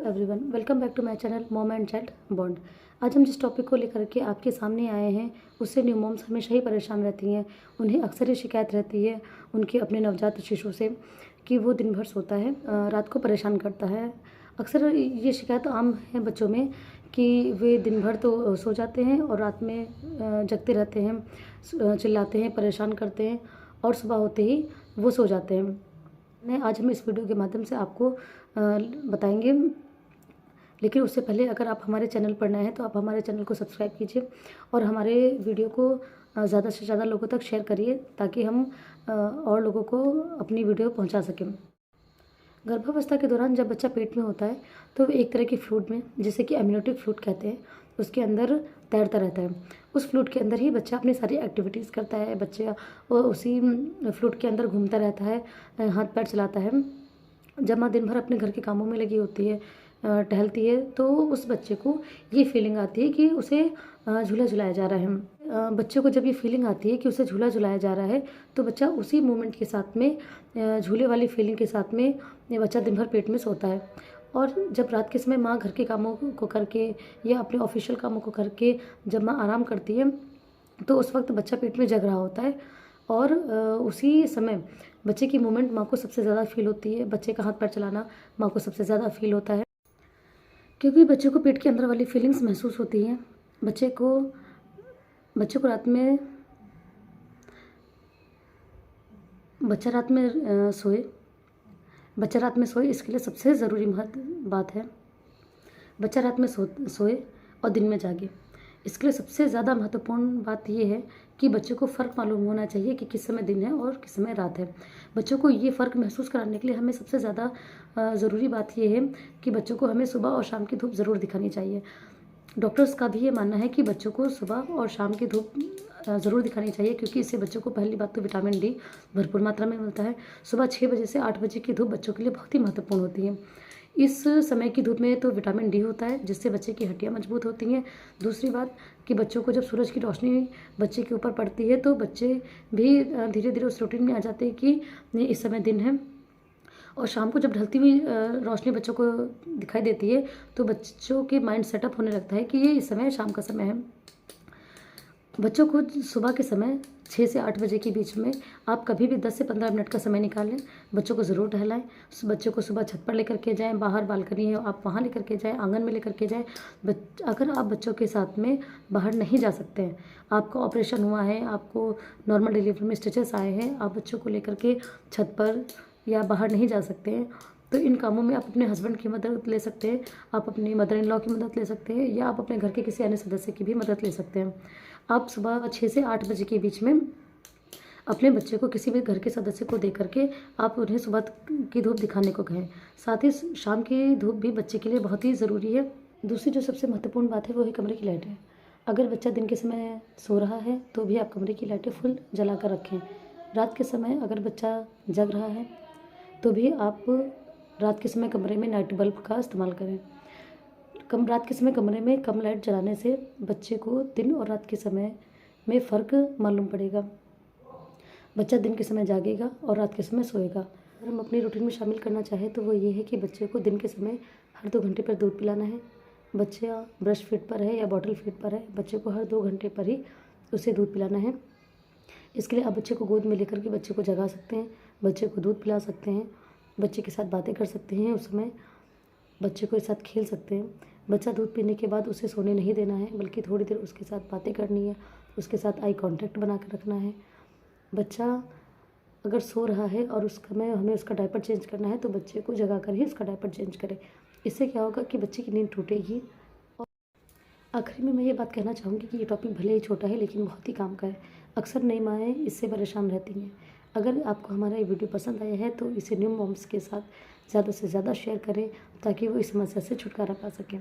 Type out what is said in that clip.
Everyone, welcome back to my channel mom and child bond. आज हम जिस topic को लेकर के आपके सामने आए हैं उससे न्यू मॉम्स हमेशा ही परेशान रहती हैं। उन्हें अक्सर ये शिकायत रहती है उनके अपने नवजात शिशु से कि वो दिन भर सोता है, रात को परेशान करता है। अक्सर ये शिकायत आम है बच्चों में कि वे दिन भर तो सो जाते हैं और रात में जगते रहते हैं, चिल्लाते हैं, परेशान करते हैं और सुबह होते ही वो सो जाते हैं। आज हम इस वीडियो के माध्यम से आपको बताएंगे, लेकिन उससे पहले अगर आप हमारे चैनल पर नए हैं तो आप हमारे चैनल को सब्सक्राइब कीजिए और हमारे वीडियो को ज़्यादा से ज़्यादा लोगों तक शेयर करिए ताकि हम और लोगों को अपनी वीडियो पहुंचा सकें। गर्भावस्था के दौरान जब बच्चा पेट में होता है तो एक तरह की फ्लूइड में, जिसे कि एमनियोटिक फ्लूइड कहते हैं, उसके अंदर तैरता रहता है। उस फ्लूइड के अंदर ही बच्चा अपनी सारी एक्टिविटीज़ करता है। बच्चा उसी फ्लूइड के अंदर घूमता रहता है, हाथ पैर चलाता है। जब माँ दिन भर अपने घर के कामों में लगी होती है, टहलती है, तो उस बच्चे को ये फीलिंग आती है कि उसे झूला झुलाया जा रहा है। बच्चे को जब ये फीलिंग आती है कि उसे झूला झुलाया जा रहा है तो बच्चा उसी मोमेंट के साथ में, झूले वाली फीलिंग के साथ में, ये बच्चा दिन भर पेट में सोता है। और जब रात के समय माँ घर के कामों को करके या अपने ऑफिशियल कामों को करके जब माँ आराम करती है तो उस वक्त बच्चा पेट में जग रहा होता है और उसी समय बच्चे की मूवमेंट माँ को सबसे ज़्यादा फील होती है। बच्चे का हाथ पैर चलाना माँ को सबसे ज़्यादा फील होता है, क्योंकि बच्चे को पेट के अंदर वाली फीलिंग्स महसूस होती हैं। बच्चे को रात में बच्चा रात में सोए, इसके लिए सबसे ज़रूरी बात है बच्चा रात में सोए और दिन में जागे। इसके लिए सबसे ज़्यादा महत्वपूर्ण बात यह है कि बच्चों को फ़र्क मालूम होना चाहिए कि किस समय दिन है और किस समय रात है। बच्चों को ये फ़र्क महसूस कराने के लिए हमें सबसे ज़्यादा ज़रूरी बात यह है कि बच्चों को हमें सुबह और शाम की धूप ज़रूर दिखानी चाहिए। डॉक्टर्स का भी ये मानना है कि बच्चों को सुबह और शाम की धूप ज़रूर दिखानी चाहिए, क्योंकि इससे बच्चों को पहली बात तो विटामिन डी भरपूर मात्रा में मिलता है। सुबह 6 बजे से 8 बजे की धूप बच्चों के लिए बहुत ही महत्वपूर्ण होती है। इस समय की धूप में तो विटामिन डी होता है, जिससे बच्चे की हड्डियाँ मजबूत होती हैं। दूसरी बात कि बच्चों को जब सूरज की रोशनी बच्चे के ऊपर पड़ती है तो बच्चे भी धीरे धीरे उस रूटीन में आ जाते हैं कि इस समय दिन है। और शाम को जब ढलती हुई रोशनी बच्चों को दिखाई देती है तो बच्चों के माइंड सेटअप होने लगता है कि ये इस समय शाम का समय है। बच्चों को सुबह के समय 6 से 8 बजे के बीच में आप कभी भी 10 से 15 मिनट का समय निकालें, बच्चों को ज़रूर टहलाएं। बच्चों को सुबह छत पर लेकर के जाएं, बाहर बालकनी है आप वहाँ लेकर के जाएं, आंगन में लेकर के जाएं। अगर आप बच्चों के साथ में बाहर नहीं जा सकते हैं, आपका ऑपरेशन हुआ है, आपको नॉर्मल डिलीवरी में स्टिचेस आए हैं, आप बच्चों को लेकर के छत पर या बाहर नहीं जा सकते हैं, तो इन कामों में आप अपने हस्बैंड की मदद ले सकते हैं, आप अपनी मदर इन लॉ की मदद ले सकते हैं, या आप अपने घर के किसी अन्य सदस्य की भी मदद ले सकते हैं। आप सुबह 6 से 8 बजे के बीच में अपने बच्चे को किसी भी घर के सदस्य को दे करके आप उन्हें सुबह की धूप दिखाने को कहें। साथ ही शाम की धूप भी बच्चे के लिए बहुत ही ज़रूरी है। दूसरी जो सबसे महत्वपूर्ण बात है वो है कमरे की लाइटें। अगर बच्चा दिन के समय सो रहा है तो भी आप कमरे की लाइटें फुल जला कर रखें। रात के समय अगर बच्चा जग रहा है तो भी आप रात के समय कमरे में नाइट बल्ब का इस्तेमाल करें। रात के समय कमरे में कम लाइट जलाने से बच्चे को दिन और रात के समय में फ़र्क मालूम पड़ेगा। बच्चा दिन के समय जागेगा और रात के समय सोएगा। अगर हम अपनी रूटीन में शामिल करना चाहें तो वो ये है कि बच्चे को दिन के समय हर 2 घंटे पर दूध पिलाना है। बच्चा ब्रश फीड पर है या बॉटल फीड पर है, बच्चे को हर 2 घंटे पर ही उसे दूध पिलाना है। इसके लिए आप बच्चे को गोद में लेकर के बच्चे को जगा सकते हैं, बच्चे को दूध पिला सकते हैं, बच्चे के साथ बातें कर सकते हैं, उस समय बच्चे को साथ खेल सकते हैं। बच्चा दूध पीने के बाद उसे सोने नहीं देना है, बल्कि थोड़ी देर उसके साथ बातें करनी है, उसके साथ आई कांटेक्ट बना कर रखना है। बच्चा अगर सो रहा है और उस समय हमें उसका डायपर चेंज करना है तो बच्चे को जगा कर ही उसका डायपर चेंज करें। इससे क्या होगा कि बच्चे की नींद टूटेगी। और आखिरी में मैं ये बात कहना चाहूँगी कि ये टॉपिक भले ही छोटा है लेकिन बहुत ही काम का है। अक्सर नई माएँ इससे परेशान रहती हैं। अगर आपको हमारा ये वीडियो पसंद आया है तो इसे न्यू मॉम्स के साथ ज़्यादा से ज़्यादा शेयर करें ताकि वो इस समस्या से छुटकारा पा सकें।